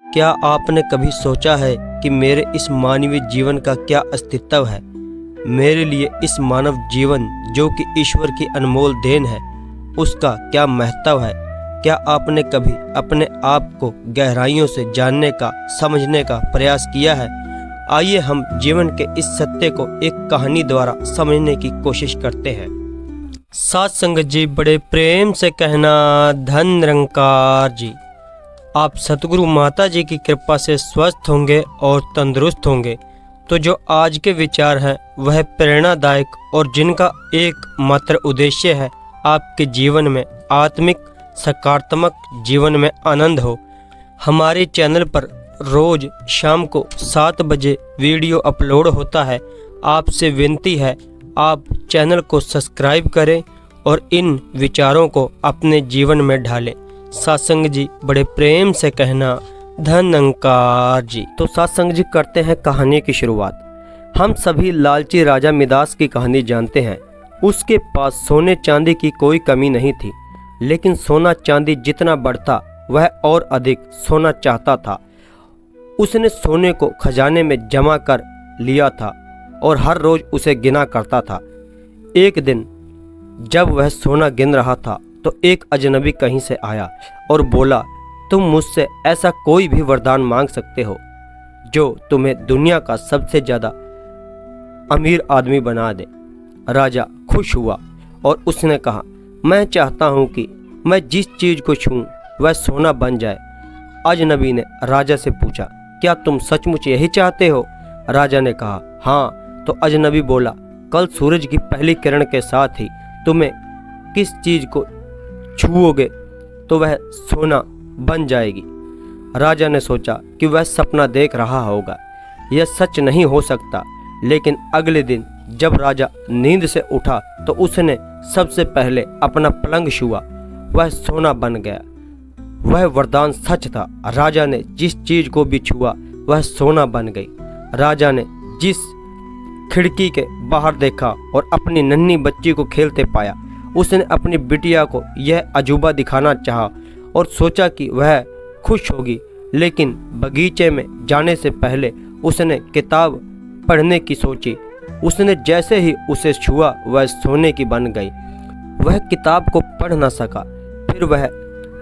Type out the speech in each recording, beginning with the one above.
क्या आपने कभी सोचा है कि मेरे इस मानवीय जीवन का क्या अस्तित्व है? मेरे लिए इस मानव जीवन जो कि ईश्वर की अनमोल देन है, उसका क्या महत्व है? क्या आपने कभी अपने आप को गहराइयों से जानने का, समझने का प्रयास किया है? आइए हम जीवन के इस सत्य को एक कहानी द्वारा समझने की कोशिश करते हैं। साथ संगत जी, बड़े प्रेम से कहना धन निरंकार जी। आप सतगुरु माता जी की कृपा से स्वस्थ होंगे और तंदुरुस्त होंगे। तो जो आज के विचार हैं वह प्रेरणादायक और जिनका एकमात्र उद्देश्य है आपके जीवन में आत्मिक सकारात्मक जीवन में आनंद हो। हमारे चैनल पर रोज शाम को 7 बजे वीडियो अपलोड होता है। आपसे विनती है आप चैनल को सब्सक्राइब करें और इन विचारों को अपने जीवन में ढालें। सत्संग जी, बड़े प्रेम से कहना धन अंकार जी। तो सत्संग जी, करते हैं कहानी की शुरुआत। हम सभी लालची राजा मिदास की कहानी जानते हैं। उसके पास सोने चांदी की कोई कमी नहीं थी, लेकिन सोना चांदी जितना बढ़ता वह और अधिक सोना चाहता था। उसने सोने को खजाने में जमा कर लिया था और हर रोज उसे गिना करता था। एक दिन जब वह सोना गिन रहा था तो एक अजनबी कहीं से आया और बोला, तुम मुझसे ऐसा कोई भी वरदान मांग सकते हो जो तुम्हें दुनिया का सबसे ज्यादा अमीर आदमी बना दे। राजा खुश हुआ और उसने कहा, मैं चाहता हूं कि मैं जिस चीज को छूं वह सोना बन जाए। अजनबी ने राजा से पूछा, क्या तुम सचमुच यही चाहते हो? राजा ने कहा, हाँ। तो अजनबी बोला, कल सूरज की पहली किरण के साथ ही तुम्हें किस चीज को छुओगे तो वह सोना बन जाएगी। राजा ने सोचा कि वह सपना देख रहा होगा, यह सच नहीं हो सकता। लेकिन अगले दिन जब राजा नींद से उठा तो उसने सबसे पहले अपना पलंग छुआ, वह सोना बन गया। वह वरदान सच था। राजा ने जिस चीज को भी छुआ वह सोना बन गई। राजा ने जिस खिड़की के बाहर देखा और अपनी नन्ही बच्ची को खेलते पाया, उसने अपनी बिटिया को यह अजूबा दिखाना चाहा और सोचा कि वह खुश होगी। लेकिन बगीचे में जाने से पहले उसने किताब पढ़ने की सोची। उसने जैसे ही उसे छुआ वह सोने की बन गई। वह किताब को पढ़ न सका। फिर वह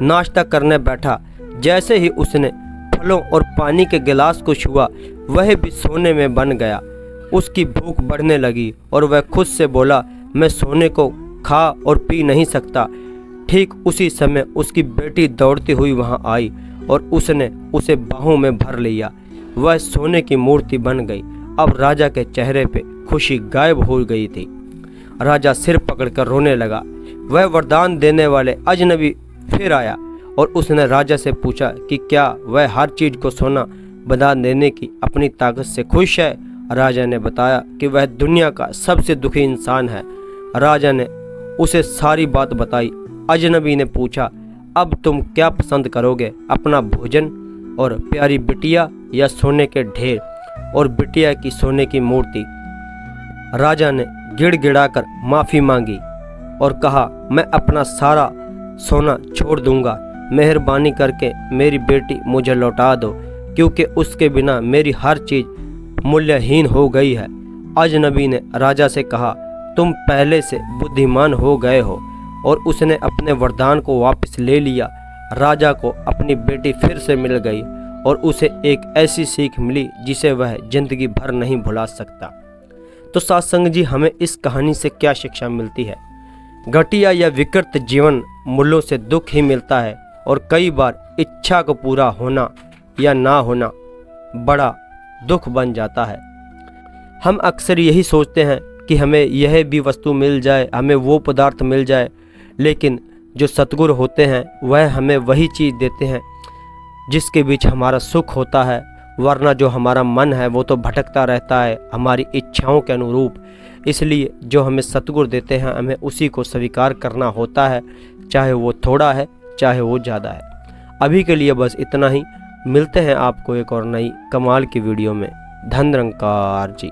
नाश्ता करने बैठा। जैसे ही उसने फलों और पानी के गिलास को छुआ वह भी सोने में बन गया। उसकी भूख बढ़ने लगी और वह खुद से बोला, मैं सोने को खा और पी नहीं सकता। ठीक उसी समय उसकी बेटी दौड़ती हुई वहां आई और उसने उसे बाहों में भर लिया। वह सोने की मूर्ति बन गई। अब राजा के चेहरे पे खुशी गायब हो गई थी। राजा सिर पकड़कर रोने लगा। वह वरदान देने वाले अजनबी फिर आया और उसने राजा से पूछा कि क्या वह हर चीज को सोना बना देने की अपनी ताकत से खुश है। राजा ने बताया कि वह दुनिया का सबसे दुखी इंसान है। राजा ने उसे सारी बात बताई। अजनबी ने पूछा, अब तुम क्या पसंद करोगे, अपना भोजन और प्यारी बिटिया या सोने के ढेर और बिटिया की सोने की मूर्ति? राजा ने गिड़गिड़ाकर माफी मांगी और कहा, मैं अपना सारा सोना छोड़ दूंगा। मेहरबानी करके मेरी बेटी मुझे लौटा दो, क्योंकि उसके बिना मेरी हर चीज मूल्यहीन हो गई है। अजनबी ने राजा से कहा, तुम पहले से बुद्धिमान हो गए हो। और उसने अपने वरदान को वापस ले लिया। राजा को अपनी बेटी फिर से मिल गई और उसे एक ऐसी सीख मिली जिसे वह जिंदगी भर नहीं भुला सकता। तो सत्संग जी, हमें इस कहानी से क्या शिक्षा मिलती है? घटिया या विकृत जीवन मूल्यों से दुख ही मिलता है और कई बार इच्छा को पूरा होना या ना होना बड़ा दुख बन जाता है। हम अक्सर यही सोचते हैं कि हमें यह भी वस्तु मिल जाए, हमें वो पदार्थ मिल जाए, लेकिन जो सतगुरु होते हैं वह हमें वही चीज़ देते हैं जिसके बीच हमारा सुख होता है। वरना जो हमारा मन है वो तो भटकता रहता है हमारी इच्छाओं के अनुरूप। इसलिए जो हमें सतगुरु देते हैं हमें उसी को स्वीकार करना होता है, चाहे वो थोड़ा है चाहे वो ज़्यादा है। अभी के लिए बस इतना ही। मिलते हैं आपको एक और नई कमाल की वीडियो में। धन निरंकार जी।